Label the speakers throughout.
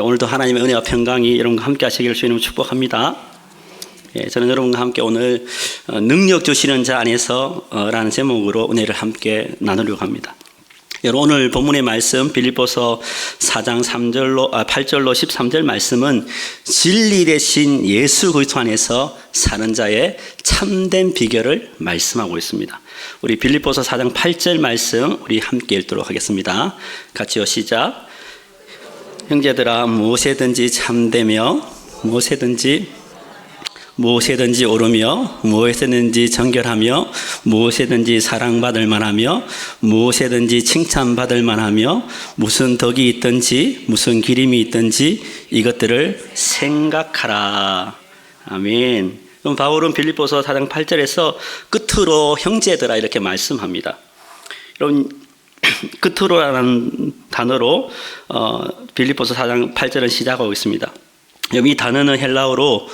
Speaker 1: 오늘도 하나님의 은혜와 평강이 여러분과 함께 하시기를 주님을 축복합니다. 저는 여러분과 함께 오늘 능력 주시는 자 안에서 라는 제목으로 은혜를 함께 나누려고 합니다. 여러분, 오늘 본문의 말씀 빌립보서 4장 8절로 13절 말씀은 진리 대신 예수 그리스도 안에서 사는 자의 참된 비결을 말씀하고 있습니다. 우리 빌립보서 4장 8절 말씀 우리 함께 읽도록 하겠습니다. 같이요, 시작. 형제들아, 무엇에든지 참되며 무엇에든지 오르며 무엇에든지 정결하며 무엇에든지 사랑받을 만하며 무엇에든지 칭찬받을 만하며 무슨 덕이 있든지 무슨 기림이 있든지 이것들을 생각하라. 아멘. 그럼 바울은 빌립보서 4장 8절에서 끝으로 형제들아 이렇게 말씀합니다. 여러분, 끝으로라는 단어로 빌립보서 4장 8절은 시작하고 있습니다. 이 단어는 헬라어로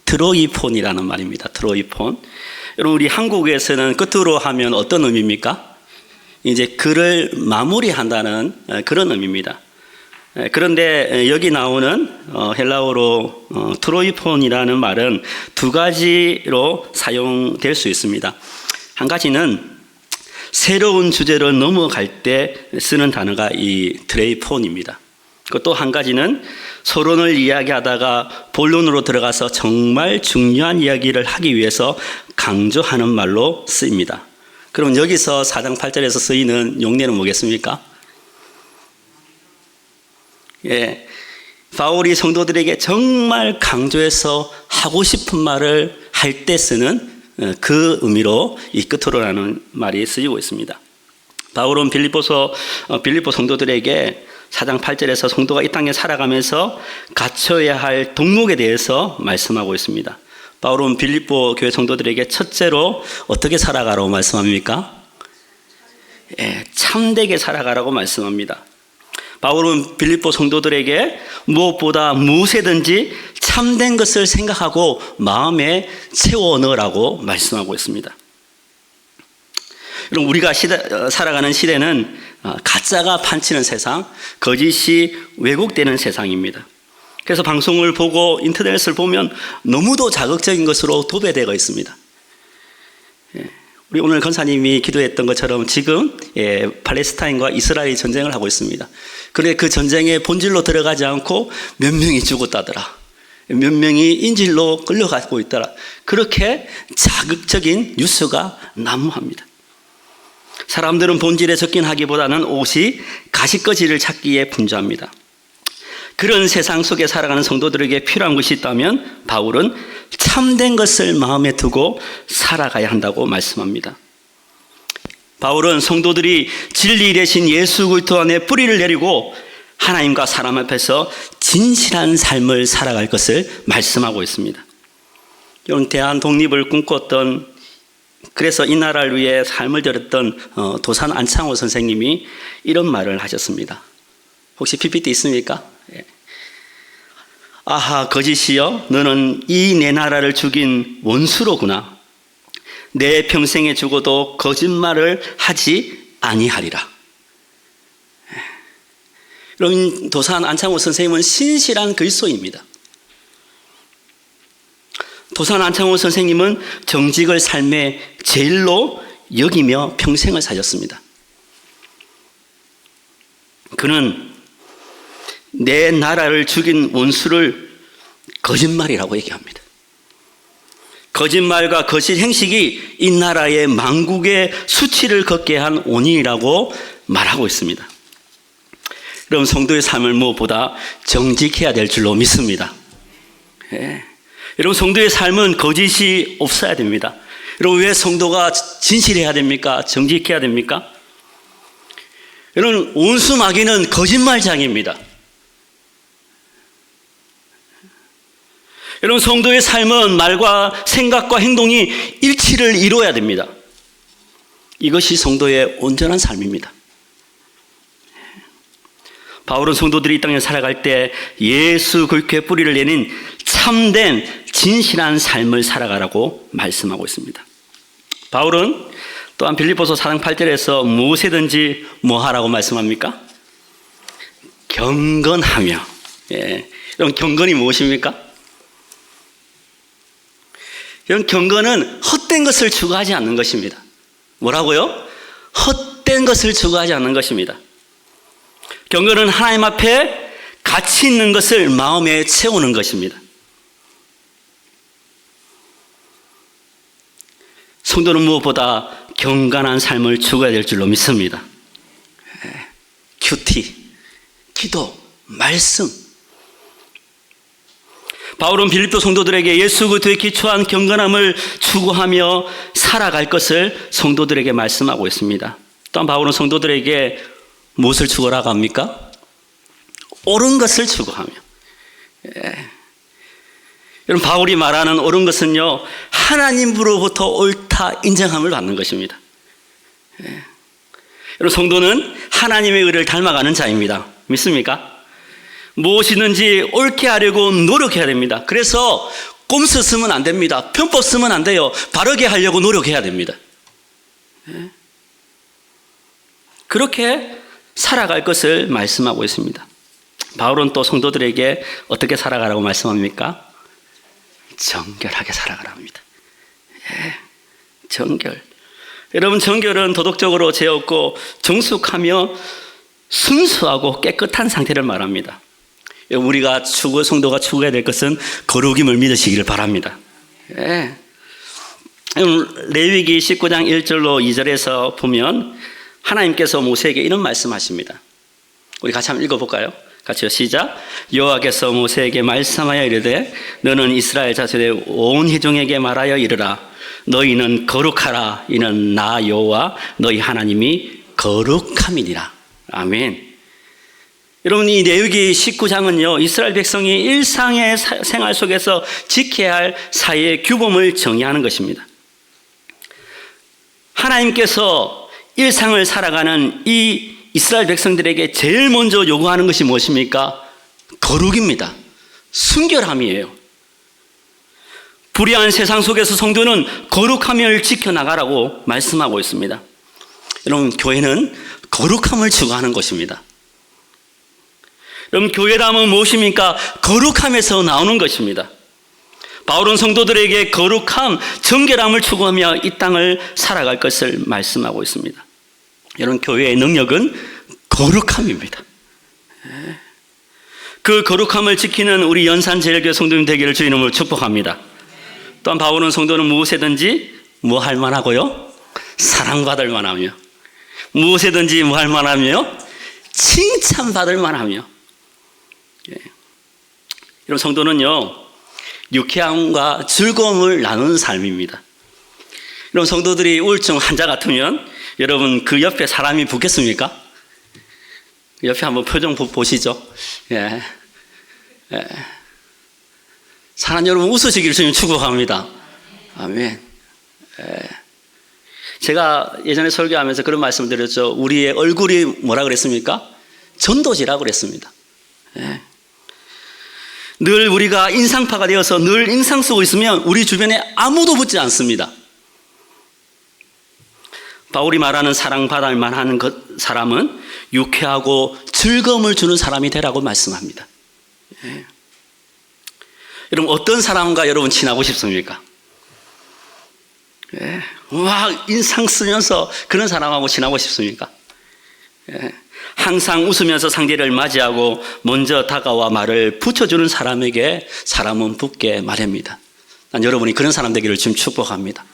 Speaker 1: 트로이폰이라는 말입니다. 트로이폰. 여러분, 우리 한국에서는 끝으로 하면 어떤 의미입니까? 이제 글을 마무리한다는 그런 의미입니다. 그런데 여기 나오는 헬라어로 트로이폰이라는 말은 두 가지로 사용될 수 있습니다. 한 가지는 새로운 주제로 넘어갈 때 쓰는 단어가 이 트레이폰입니다. 또 한 가지는 서론을 이야기하다가 본론으로 들어가서 정말 중요한 이야기를 하기 위해서 강조하는 말로 쓰입니다. 그럼 여기서 4장 8절에서 쓰이는 용례는 뭐겠습니까? 바울이 성도들에게 정말 강조해서 하고 싶은 말을 할 때 쓰는 그 의미로 이 끝으로라는 말이 쓰이고 있습니다. 바울은 빌립보 성도들에게 4장 8절에서 성도가 이 땅에 살아가면서 갖춰야 할 덕목에 대해서 말씀하고 있습니다. 바울은 빌립보 교회 성도들에게 첫째로 어떻게 살아가라고 말씀합니까? 참되게 살아가라고 말씀합니다. 바울은 빌립보 성도들에게 무엇보다 무엇이든지 참된 것을 생각하고 마음에 채워 넣으라고 말씀하고 있습니다. 여러분, 우리가 살아가는 시대는 가짜가 판치는 세상, 거짓이 왜곡되는 세상입니다. 그래서 방송을 보고 인터넷을 보면 너무도 자극적인 것으로 도배되어 있습니다. 우리 오늘 권사님이 기도했던 것처럼 지금 팔레스타인과 이스라엘이 전쟁을 하고 있습니다. 그런데 그 전쟁의 본질로 들어가지 않고 몇 명이 죽었다더라, 몇 명이 인질로 끌려가고 있더라, 그렇게 자극적인 뉴스가 난무합니다. 사람들은 본질에 접근하기보다는 오직 가시거지를 찾기에 분주합니다. 그런 세상 속에 살아가는 성도들에게 필요한 것이 있다면 바울은 참된 것을 마음에 두고 살아가야 한다고 말씀합니다. 바울은 성도들이 진리 대신 예수 그리스도 안에 뿌리를 내리고 하나님과 사람 앞에서 진실한 삶을 살아갈 것을 말씀하고 있습니다. 여러분, 대한 독립을 꿈꿨던, 그래서 이 나라를 위해 삶을 들였던 도산 안창호 선생님이 이런 말을 하셨습니다. 혹시 PPT 있습니까? 아하, 거짓이여, 너는 이 내 나라를 죽인 원수로구나. 내 평생에 죽어도 거짓말을 하지 아니하리라. 여러분, 도산 안창호 선생님은 신실한 그리스도인입니다. 도산 안창호 선생님은 정직을 삶의 제일로 여기며 평생을 사셨습니다. 그는 내 나라를 죽인 원수를 거짓말이라고 얘기합니다. 거짓말과 거짓 행식이 이 나라의 망국의 수치를 걷게 한 원인이라고 말하고 있습니다. 그럼 성도의 삶을 무엇보다 정직해야 될 줄로 믿습니다. 여러분, 성도의 삶은 거짓이 없어야 됩니다. 여러분, 왜 성도가 진실해야 됩니까? 정직해야 됩니까? 여러분, 온수 마귀는 거짓말장입니다. 여러분, 성도의 삶은 말과 생각과 행동이 일치를 이루어야 됩니다. 이것이 성도의 온전한 삶입니다. 바울은 성도들이 이 땅에 살아갈 때 예수 그리스도의 뿌리를 내린 참된 진실한 삶을 살아가라고 말씀하고 있습니다. 바울은 또한 빌립보서 4장 8절에서 무엇이든지 뭐 하라고 말씀합니까? 경건하며. 예. 여러분, 경건이 무엇입니까? 여러분, 경건은 헛된 것을 추구하지 않는 것입니다. 뭐라고요? 헛된 것을 추구하지 않는 것입니다. 경건은 하나님 앞에 가치 있는 것을 마음에 채우는 것입니다. 성도는 무엇보다 경건한 삶을 추구해야 될 줄로 믿습니다. 큐티, 기도, 말씀. 바울은 빌립보 성도들에게 예수 그리스도에 기초한 경건함을 추구하며 살아갈 것을 성도들에게 말씀하고 있습니다. 또한 바울은 성도들에게 무엇을 추구하라고 합니까? 옳은 것을 추구하며. 여러분, 바울이 말하는 옳은 것은요, 하나님으로부터 옳다 인정함을 받는 것입니다. 여러분, 성도는 하나님의 의를 닮아가는 자입니다. 믿습니까? 무엇이든지 옳게 하려고 노력해야 됩니다. 그래서 꼼수 쓰면 안 됩니다. 편법 쓰면 안 돼요. 바르게 하려고 노력해야 됩니다. 그렇게 살아갈 것을 말씀하고 있습니다. 바울은 또 성도들에게 어떻게 살아가라고 말씀합니까? 정결하게 살아가라 합니다. 정결. 여러분, 정결은 도덕적으로 죄 없고 정숙하며 순수하고 깨끗한 상태를 말합니다. 우리가 성도가 추구해야 될 것은 거룩임을 믿으시기를 바랍니다. 레위기 19장 1절로 2절에서 보면 하나님께서 모세에게 이런 말씀하십니다. 우리 같이 한번 읽어볼까요? 같이요. 시작. 여호와께서 모세에게 말씀하여 이르되 너는 이스라엘 자손의 온 회중에게 말하여 이르라. 너희는 거룩하라. 이는 나 여호와 너희 하나님이 거룩함이니라. 아멘. 여러분, 이 레위기 19장은요, 이스라엘 백성이 일상의 생활 속에서 지켜야 할 사회의 규범을 정의하는 것입니다. 하나님께서 일상을 살아가는 이 이스라엘 백성들에게 제일 먼저 요구하는 것이 무엇입니까? 거룩입니다. 순결함이에요. 불의한 세상 속에서 성도는 거룩함을 지켜나가라고 말씀하고 있습니다. 여러분, 교회는 거룩함을 추구하는 것입니다. 여러분, 교회라면 무엇입니까? 거룩함에서 나오는 것입니다. 바울은 성도들에게 거룩함, 정결함을 추구하며 이 땅을 살아갈 것을 말씀하고 있습니다. 여러분, 교회의 능력은 거룩함입니다. 그 거룩함을 지키는 우리 연산제일교회 성도님 되기를 주의 이름으로 축복합니다. 또한 바울은 성도는 무엇이든지 뭐 할 만하고요? 사랑받을 만하며, 무엇이든지 뭐 할 만하며? 칭찬받을 만하며. 여러분, 성도는요, 유쾌함과 즐거움을 나누는 삶입니다. 여러분, 성도들이 우울증 환자 같으면 여러분 그 옆에 사람이 붙겠습니까? 옆에 한번 표정 보시죠. 사랑 여러분, 웃으시기를 주님 축복합니다. 아멘. 제가 예전에 설교하면서 그런 말씀을 드렸죠. 우리의 얼굴이 뭐라 그랬습니까? 전도지라고 그랬습니다. 늘 우리가 인상파가 되어서 늘 인상 쓰고 있으면 우리 주변에 아무도 붙지 않습니다. 바울이 말하는 사랑받을 만한 사람은 유쾌하고 즐거움을 주는 사람이 되라고 말씀합니다. 여러분, 어떤 사람과 여러분 친하고 싶습니까? 와, 인상 쓰면서 그런 사람하고 친하고 싶습니까? 항상 웃으면서 상대를 맞이하고 먼저 다가와 말을 붙여주는 사람에게 사람은 붙게 마련입니다. 난 여러분이 그런 사람 되기를 지금 축복합니다.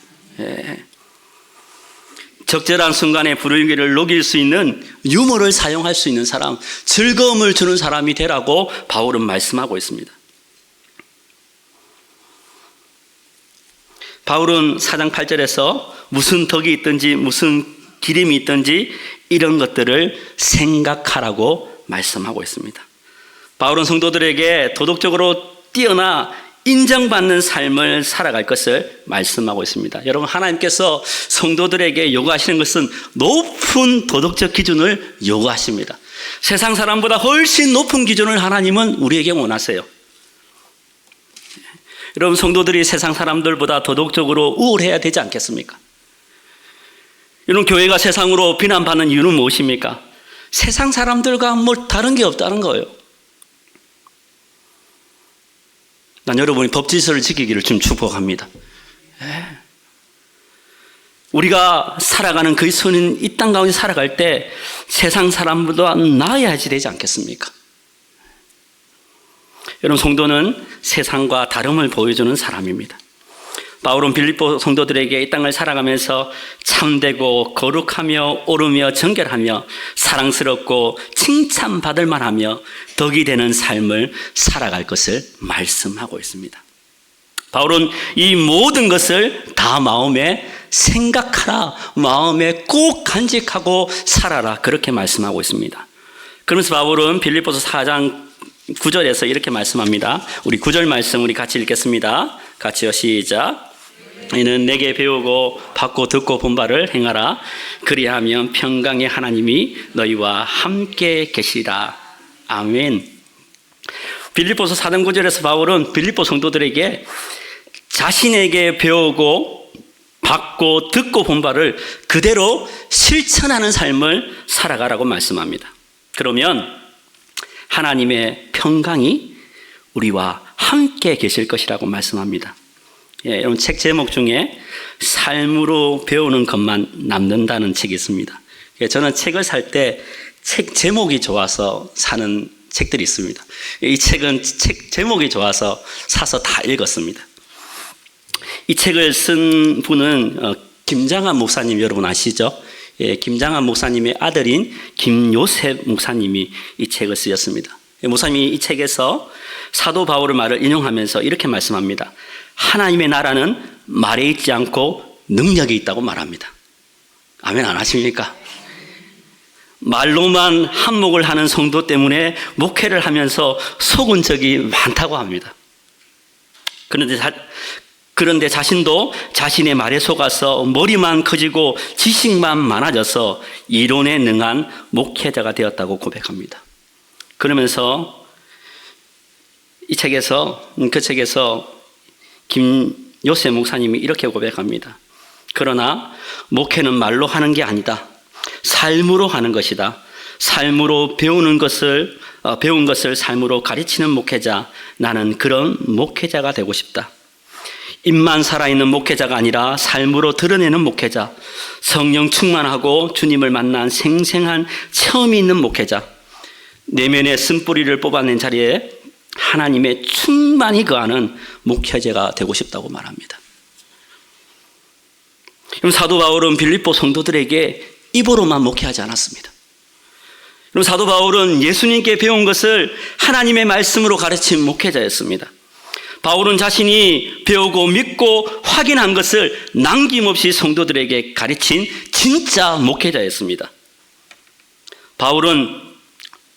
Speaker 1: 적절한 순간에 분위기를 녹일 수 있는 유머를 사용할 수 있는 사람, 즐거움을 주는 사람이 되라고 바울은 말씀하고 있습니다. 바울은 4장 8절에서 무슨 덕이 있든지 무슨 기림이 있든지 이런 것들을 생각하라고 말씀하고 있습니다. 바울은 성도들에게 도덕적으로 뛰어나 인정받는 삶을 살아갈 것을 말씀하고 있습니다. 여러분, 하나님께서 성도들에게 요구하시는 것은 높은 도덕적 기준을 요구하십니다. 세상 사람보다 훨씬 높은 기준을 하나님은 우리에게 원하세요. 여러분, 성도들이 세상 사람들보다 도덕적으로 우월해야 되지 않겠습니까? 여러분, 교회가 세상으로 비난받는 이유는 무엇입니까? 세상 사람들과 뭐 다른 게 없다는 거예요. 난 여러분이 법질서를 지키기를 좀 축복합니다. 우리가 살아가는 그리스도인 이 땅 가운데 살아갈 때 세상 사람보다 나아야지 되지 않겠습니까? 여러분, 성도는 세상과 다름을 보여주는 사람입니다. 바울은 빌립보 성도들에게 이 땅을 살아가면서 참되고 거룩하며 옳으며 정결하며 사랑스럽고 칭찬받을 만하며 덕이 되는 삶을 살아갈 것을 말씀하고 있습니다. 바울은 이 모든 것을 다 마음에 생각하라, 마음에 꼭 간직하고 살아라, 그렇게 말씀하고 있습니다. 그러면서 바울은 빌립보서 4장 9절에서 이렇게 말씀합니다. 우리 9절 말씀 우리 같이 읽겠습니다. 같이요, 시작. 이는 내게 배우고 받고 듣고 본 바를 행하라. 그리하면 평강의 하나님이 너희와 함께 계시리라. 아멘. 빌립보서 4장 9절에서 바울은 빌립보 성도들에게 자신에게 배우고 받고 듣고 본 바를 그대로 실천하는 삶을 살아가라고 말씀합니다. 그러면 하나님의 평강이 우리와 함께 계실 것이라고 말씀합니다. 여러분, 책 제목 중에 삶으로 배우는 것만 남는다는 책이 있습니다. 저는 책을 살 때 책 제목이 좋아서 사는 책들이 있습니다. 이 책은 책 제목이 좋아서 사서 다 읽었습니다. 이 책을 쓴 분은 김장한 목사님, 여러분 아시죠? 김장한 목사님의 아들인 김요셉 목사님이 이 책을 쓰셨습니다. 목사님이 이 책에서 사도 바울의 말을 인용하면서 이렇게 말씀합니다. 하나님의 나라는 말에 있지 않고 능력이 있다고 말합니다. 아멘 안 하십니까? 말로만 한몫을 하는 성도 때문에 목회를 하면서 속은 적이 많다고 합니다. 그런데 자신도 자신의 말에 속아서 머리만 커지고 지식만 많아져서 이론에 능한 목회자가 되었다고 고백합니다. 그러면서 그 책에서 김요셉 목사님이 이렇게 고백합니다. 그러나 목회는 말로 하는 게 아니다. 삶으로 하는 것이다. 삶으로 배운 것을 삶으로 가르치는 목회자, 나는 그런 목회자가 되고 싶다. 입만 살아있는 목회자가 아니라 삶으로 드러내는 목회자, 성령 충만하고 주님을 만난 생생한 체험이 있는 목회자, 내면의 쓴뿌리를 뽑아낸 자리에 하나님의 충만히 거하는 목회자가 되고 싶다고 말합니다. 그럼 사도 바울은 빌립보 성도들에게 입으로만 목회하지 않았습니다. 그럼 사도 바울은 예수님께 배운 것을 하나님의 말씀으로 가르친 목회자였습니다. 바울은 자신이 배우고 믿고 확인한 것을 남김없이 성도들에게 가르친 진짜 목회자였습니다. 바울은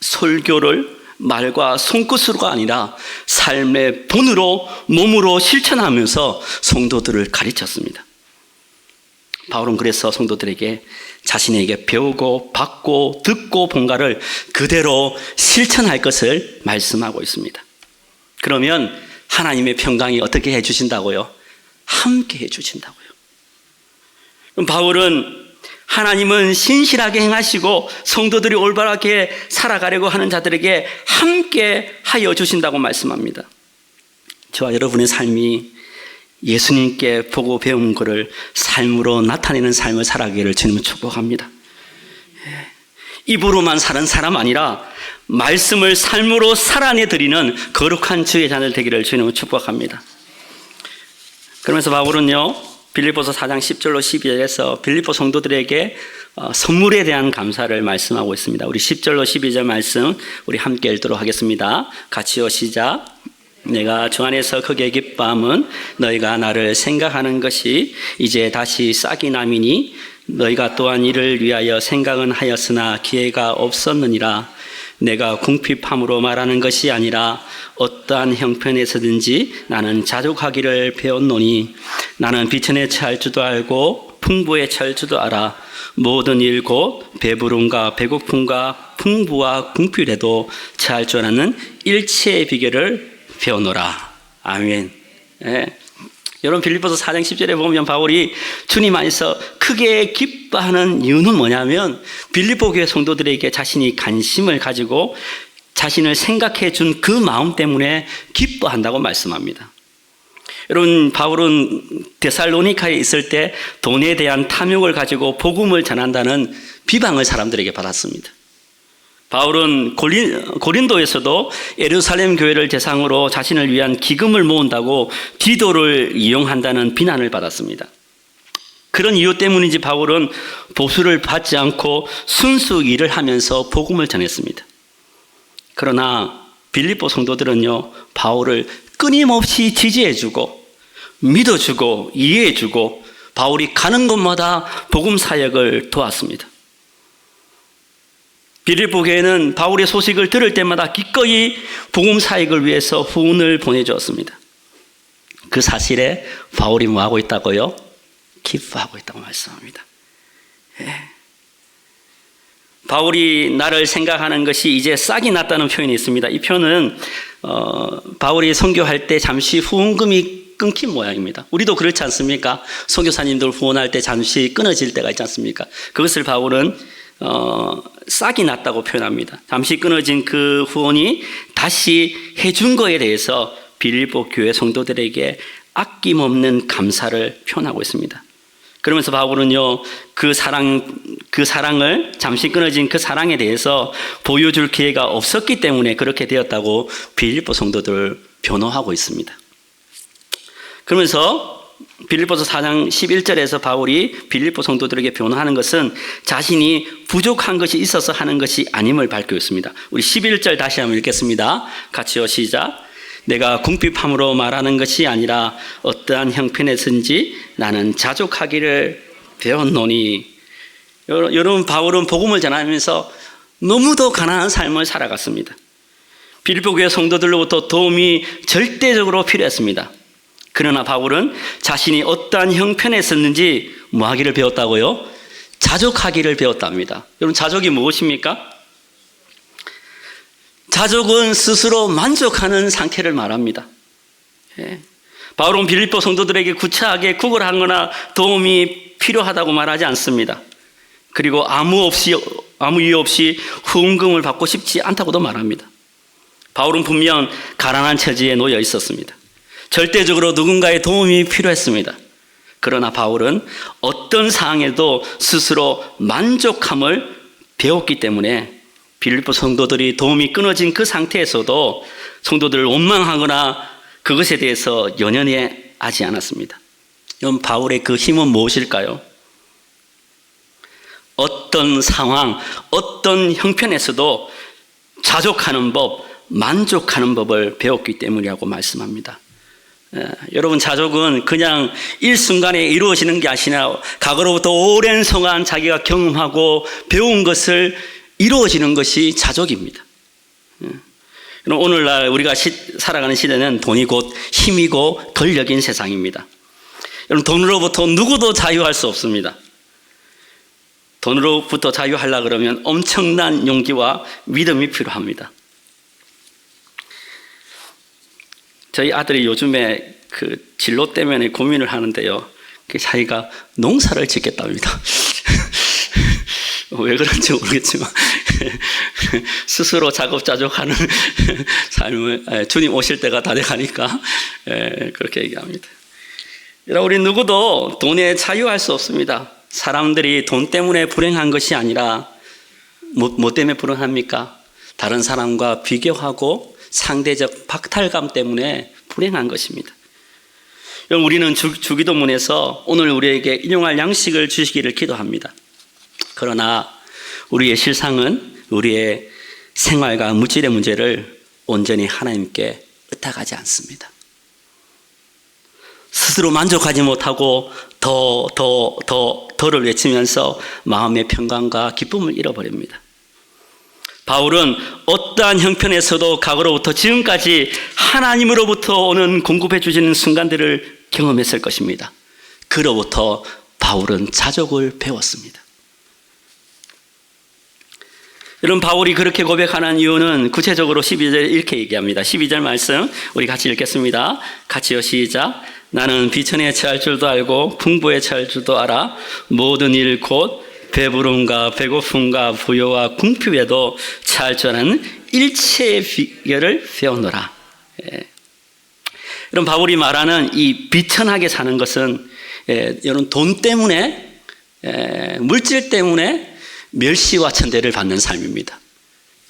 Speaker 1: 설교를 말과 손끝으로가 아니라 삶의 본으로 몸으로 실천하면서 성도들을 가르쳤습니다. 바울은 그래서 성도들에게 자신에게 배우고 받고 듣고 본가를 그대로 실천할 것을 말씀하고 있습니다. 그러면 하나님의 평강이 어떻게 해주신다고요? 함께 해주신다고요. 그럼 바울은 하나님은 신실하게 행하시고 성도들이 올바르게 살아가려고 하는 자들에게 함께 하여 주신다고 말씀합니다. 저와 여러분의 삶이 예수님께 보고 배운 것을 삶으로 나타내는 삶을 살아가기를 주님은 축복합니다. 입으로만 사는 사람 아니라 말씀을 삶으로 살아내드리는 거룩한 주의 자녀들 되기를 주님은 축복합니다. 그러면서 바울은요, 빌립보서 4장 10절로 12절에서 빌립보 성도들에게 선물에 대한 감사를 말씀하고 있습니다. 우리 10절로 12절 말씀 우리 함께 읽도록 하겠습니다. 같이요, 시작. 내가 주 안에서 크게 기뻐함은 너희가 나를 생각하는 것이 이제 다시 싹이 남이니 너희가 또한 이를 위하여 생각은 하였으나 기회가 없었느니라. 내가 궁핍함으로 말하는 것이 아니라 어떠한 형편에서든지 나는 자족하기를 배웠노니 나는 비천에 처할 줄도 알고 풍부에 처할 줄도 알아. 모든 일 곧 배부름과 배고픔과 풍부와 궁핍에도 처할 줄 아는 일체의 비결을 배워노라. 아멘. 네. 여러분 빌립보서 4장 10절에 보면 바울이 주님 안에서 크게 기뻐하는 이유는 뭐냐면 빌립보 교회 성도들에게 자신이 관심을 가지고 자신을 생각해 준 그 마음 때문에 기뻐한다고 말씀합니다. 여러분 바울은 데살로니카에 있을 때 돈에 대한 탐욕을 가지고 복음을 전한다는 비방을 사람들에게 받았습니다. 바울은 고린도에서도 예루살렘 교회를 대상으로 자신을 위한 기금을 모은다고 디도를 이용한다는 비난을 받았습니다. 그런 이유 때문인지 바울은 보수를 받지 않고 순수 일을 하면서 복음을 전했습니다. 그러나 빌립보 성도들은요, 바울을 끊임없이 지지해주고 믿어주고 이해해주고 바울이 가는 곳마다 복음 사역을 도왔습니다. 빌립보 교회는 바울의 소식을 들을 때마다 기꺼이 복음 사역을 위해서 후원을 보내주었습니다. 그 사실에 바울이 뭐하고 있다고요? 기뻐하고 있다고 말씀합니다. 예. 바울이 나를 생각하는 것이 이제 싹이 났다는 표현이 있습니다. 이 표현은 바울이 선교할 때 잠시 후원금이 끊긴 모양입니다. 우리도 그렇지 않습니까? 선교사님들 후원할 때 잠시 끊어질 때가 있지 않습니까? 그것을 바울은 싹이 났다고 표현합니다. 잠시 끊어진 그 후원이 다시 해준 거에 대해서 빌립보 교회 성도들에게 아낌없는 감사를 표현하고 있습니다. 그러면서 바울은요, 그 사랑을 잠시 끊어진 그 사랑에 대해서 보여줄 기회가 없었기 때문에 그렇게 되었다고 빌립보 성도들을 변호하고 있습니다. 그러면서 빌립보서 4장 11절에서 바울이 빌립보 성도들에게 변호하는 것은 자신이 부족한 것이 있어서 하는 것이 아님을 밝히고 있습니다. 우리 11절 다시 한번 읽겠습니다. 같이요, 시작. 내가 궁핍함으로 말하는 것이 아니라 어떠한 형편에서든지 나는 자족하기를 배웠노니. 여러분 바울은 복음을 전하면서 너무도 가난한 삶을 살아갔습니다. 빌립보 교회 성도들로부터 도움이 절대적으로 필요했습니다. 그러나 바울은 자신이 어떠한 형편에 있었는지 뭐 하기를 배웠다고요? 자족하기를 배웠답니다. 여러분 자족이 무엇입니까? 자족은 스스로 만족하는 상태를 말합니다. 예. 바울은 빌립보 성도들에게 구차하게 구걸하거나 도움이 필요하다고 말하지 않습니다. 그리고 아무 이유 없이 후원금을 받고 싶지 않다고도 말합니다. 바울은 분명 가난한 처지에 놓여 있었습니다. 절대적으로 누군가의 도움이 필요했습니다. 그러나 바울은 어떤 상황에도 스스로 만족함을 배웠기 때문에 빌립보 성도들이 도움이 끊어진 그 상태에서도 성도들을 원망하거나 그것에 대해서 연연하지 않았습니다. 여러분 바울의 그 힘은 무엇일까요? 어떤 상황, 어떤 형편에서도 자족하는 법, 만족하는 법을 배웠기 때문이라고 말씀합니다. 여러분 자족은 그냥 일순간에 이루어지는 게 아니라 과거로부터 오랜 동안 자기가 경험하고 배운 것을 이루어지는 것이 자족입니다. 오늘날 우리가 살아가는 시대는 돈이 곧 힘이고 권력인 세상입니다. 여러분 돈으로부터 누구도 자유할 수 없습니다. 돈으로부터 자유하려고 그러면 엄청난 용기와 믿음이 필요합니다. 저희 아들이 요즘에 그 진로 때문에 고민을 하는데요. 자기가 농사를 짓겠답니다. 왜 그런지 모르겠지만 스스로 자급자족하는 삶을 주님 오실 때가 다 돼가니까 그렇게 얘기합니다. 우리 누구도 돈에 자유할 수 없습니다. 사람들이 돈 때문에 불행한 것이 아니라 뭐 때문에 불행합니까? 다른 사람과 비교하고 상대적 박탈감 때문에 불행한 것입니다. 우리는 주기도문에서 오늘 우리에게 일용할 양식을 주시기를 기도합니다. 그러나 우리의 실상은 우리의 생활과 물질의 문제를 온전히 하나님께 의탁하지 않습니다. 스스로 만족하지 못하고 더를 외치면서 마음의 평강과 기쁨을 잃어버립니다. 바울은 어떠한 형편에서도 과거로부터 지금까지 하나님으로부터 오는 공급해 주시는 순간들을 경험했을 것입니다. 그로부터 바울은 자족을 배웠습니다. 여러분 바울이 그렇게 고백하는 이유는 구체적으로 12절에 이렇게 얘기합니다. 12절 말씀 우리 같이 읽겠습니다. 같이요, 시작. 나는 비천에 처할 줄도 알고 풍부에 처할 줄도 알아. 모든 일 곧 배부름과 배고픔과 부요와 궁핍에도 처할 줄 아는 일체의 비결을 배우노라. 이런 바울이 말하는 이 비천하게 사는 것은 이런 돈 때문에 물질 때문에 멸시와 천대를 받는 삶입니다.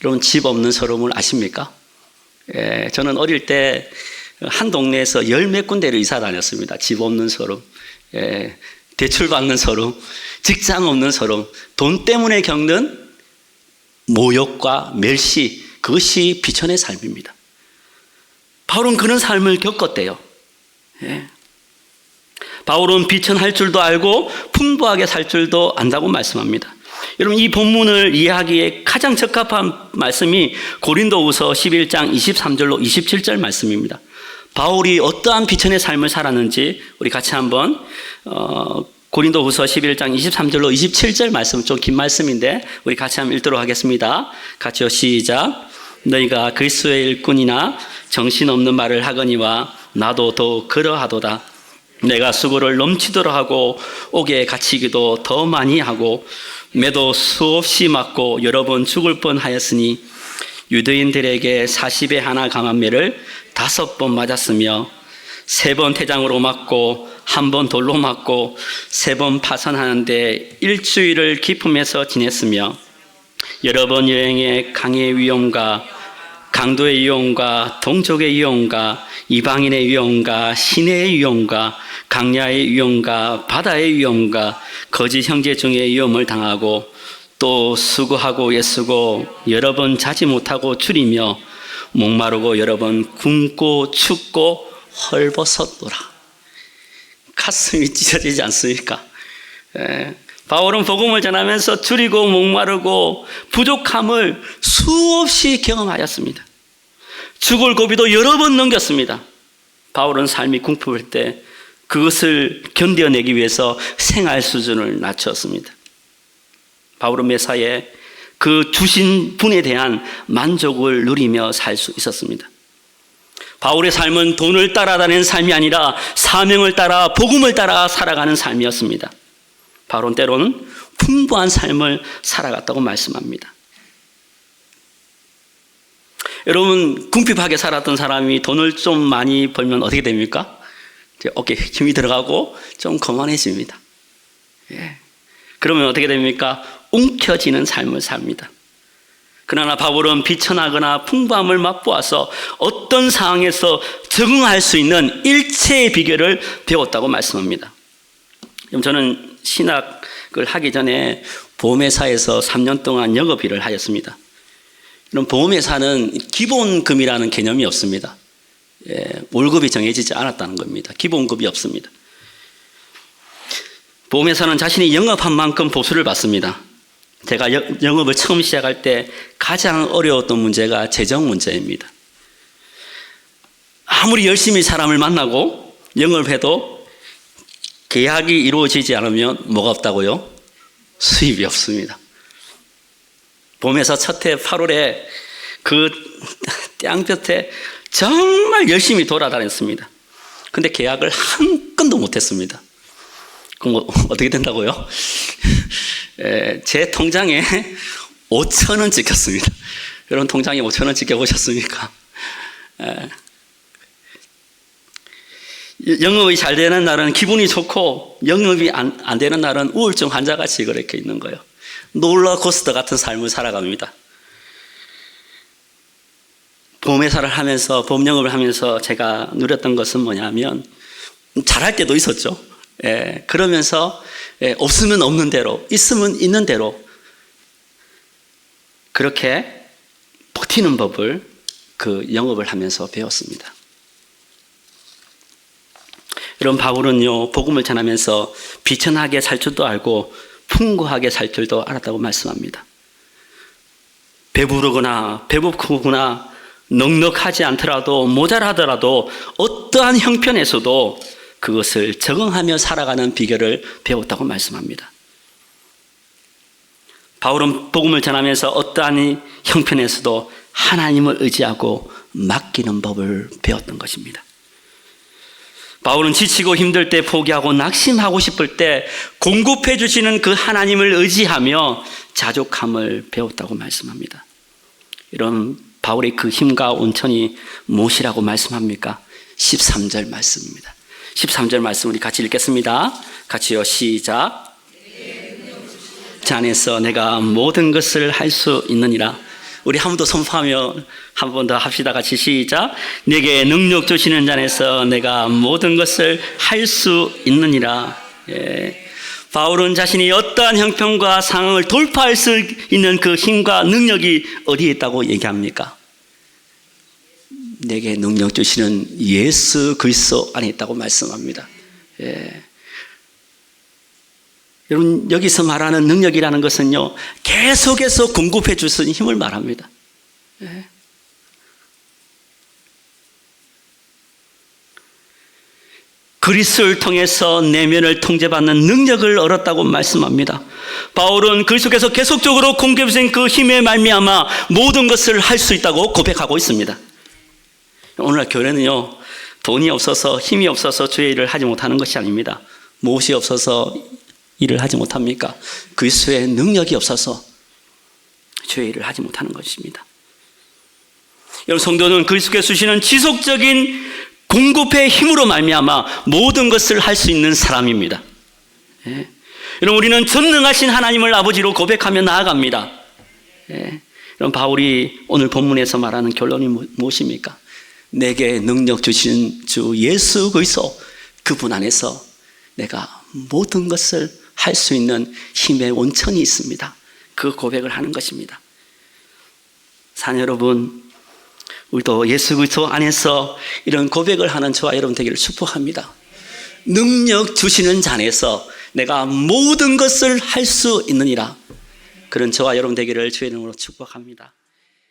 Speaker 1: 여러분 집 없는 서러움을 아십니까? 저는 어릴 때 한 동네에서 열 몇 군데를 이사 다녔습니다. 집 없는 서러움, 대출 받는 서러움, 직장 없는 서러움, 돈 때문에 겪는 모욕과 멸시, 그것이 비천의 삶입니다. 바울은 그런 삶을 겪었대요. 바울은 비천할 줄도 알고 풍부하게 살 줄도 안다고 말씀합니다. 여러분 이 본문을 이해하기에 가장 적합한 말씀이 고린도후서 11장 23절로 27절 말씀입니다. 바울이 어떠한 비천의 삶을 살았는지 우리 같이 한번 고린도후서 11장 23절로 27절 말씀, 좀 긴 말씀인데 우리 같이 한번 읽도록 하겠습니다. 같이요, 시작. 너희가 그리스도의 일꾼이나 정신없는 말을 하거니와 나도 더욱 그러하도다. 내가 수고를 넘치도록 하고 옥에 갇히기도 더 많이 하고 매도 수없이 맞고 여러 번 죽을 뻔하였으니 유대인들에게 40에 하나 강한 매를 5번 맞았으며 3번 태장으로 맞고 1번 돌로 맞고 3번 파선하는데 일주일을 기품에서 지냈으며 여러 번 여행에 강의 위험과 강도의 위험과 동족의 위험과 이방인의 위험과 시내의 위험과 강야의 위험과 바다의 위험과 거짓 형제 중에 위험을 당하고 또 수고하고 애쓰고 여러 번 자지 못하고 줄이며 목마르고 여러 번 굶고 춥고 헐벗었노라. 가슴이 찢어지지 않습니까? 바울은 복음을 전하면서 줄이고 목마르고 부족함을 수없이 경험하였습니다. 죽을 고비도 여러 번 넘겼습니다. 바울은 삶이 궁핍할 때 그것을 견뎌내기 위해서 생활 수준을 낮췄습니다. 바울은 매사에 그 주신 분에 대한 만족을 누리며 살 수 있었습니다. 바울의 삶은 돈을 따라다니는 삶이 아니라 사명을 따라 복음을 따라 살아가는 삶이었습니다. 바울은 때로는 풍부한 삶을 살아갔다고 말씀합니다. 여러분 궁핍하게 살았던 사람이 돈을 좀 많이 벌면 어떻게 됩니까? 어깨에 힘이 들어가고 좀 거만해집니다. 그러면 어떻게 됩니까? 움켜쥐는 삶을 삽니다. 그러나 바울은 비천하거나 풍부함을 맛보아서 어떤 상황에서 적응할 수 있는 일체의 비결을 배웠다고 말씀합니다. 저는 신학을 하기 전에 보험회사에서 3년 동안 영업일을 하였습니다. 이런 보험회사는 기본금이라는 개념이 없습니다. 월급이 정해지지 않았다는 겁니다. 기본급이 없습니다. 보험회사는 자신이 영업한 만큼 보수를 받습니다. 제가 영업을 처음 시작할 때 가장 어려웠던 문제가 재정 문제입니다. 아무리 열심히 사람을 만나고 영업을 해도 계약이 이루어지지 않으면 뭐가 없다고요? 수입이 없습니다. 보험회사 첫 해 8월에 그 땅볕에 정말 열심히 돌아다녔습니다. 근데 계약을 한 건도 못했습니다. 그럼 어떻게 된다고요? 제 통장에 5,000원 찍혔습니다. 여러분 통장에 5,000원 찍혀보셨습니까? 영업이 잘 되는 날은 기분이 좋고 영업이 안 되는 날은 우울증 환자같이 그렇게 있는 거예요. 롤러코스터 같은 삶을 살아갑니다. 보험회사를 하면서 보험영업을 하면서 제가 누렸던 것은 뭐냐면 잘할 때도 있었죠. 그러면서 없으면 없는 대로 있으면 있는 대로 그렇게 버티는 법을 그 영업을 하면서 배웠습니다. 이런 바울은요 복음을 전하면서 비천하게 살 줄도 알고 풍부하게 살 줄도 알았다고 말씀합니다. 배부르거나 배고프거나 넉넉하지 않더라도 모자라더라도 어떠한 형편에서도 그것을 적응하며 살아가는 비결을 배웠다고 말씀합니다. 바울은 복음을 전하면서 어떠한 형편에서도 하나님을 의지하고 맡기는 법을 배웠던 것입니다. 바울은 지치고 힘들 때, 포기하고 낙심하고 싶을 때 공급해 주시는 그 하나님을 의지하며 자족함을 배웠다고 말씀합니다. 이런 바울의 그 힘과 온천이 무엇이라고 말씀합니까? 13절 말씀입니다. 13절 말씀 우리 같이 읽겠습니다. 같이요, 시작. 자 안에서 내가 모든 것을 할 수 있느니라. 우리 한 번 더 선포하며 한 번 더 합시다. 같이 시작. 내게 능력 주시는 자 안에서 내가 모든 것을 할 수 있느니라. 예. 바울은 자신이 어떠한 형편과 상황을 돌파할 수 있는 그 힘과 능력이 어디에 있다고 얘기합니까? 내게 능력 주시는 예수 그리스도 안에 있다고 말씀합니다. 예. 여러분, 여기서 말하는 능력이라는 것은요, 계속해서 공급해 주시는 힘을 말합니다. 예. 그리스도를 통해서 내면을 통제받는 능력을 얻었다고 말씀합니다. 바울은 그리스도께서 계속적으로 공급해 주신 그 힘에 말미암아 모든 것을 할 수 있다고 고백하고 있습니다. 오늘날 교회는요, 돈이 없어서 힘이 없어서 주의 일을 하지 못하는 것이 아닙니다. 무엇이 없어서 일을 하지 못합니까? 그리스도의 능력이 없어서 주의 일을 하지 못하는 것입니다. 여러분, 성도는 그리스도께서 주시는 지속적인 공급의 힘으로 말미암아 모든 것을 할 수 있는 사람입니다. 예. 여러분, 우리는 전능하신 하나님을 아버지로 고백하며 나아갑니다. 예. 여러분, 바울이 오늘 본문에서 말하는 결론이 무엇입니까? 내게 능력 주시는 주 예수 그리스도, 그분 안에서 내가 모든 것을 할 수 있는 힘의 원천이 있습니다. 그 고백을 하는 것입니다. 사랑 여러분, 우리도 예수 그리스도 안에서 이런 고백을 하는 저와 여러분 되기를 축복합니다. 능력 주시는 자 안에서 내가 모든 것을 할 수 있느니라. 그런 저와 여러분 되기를 주의 이름으로 축복합니다.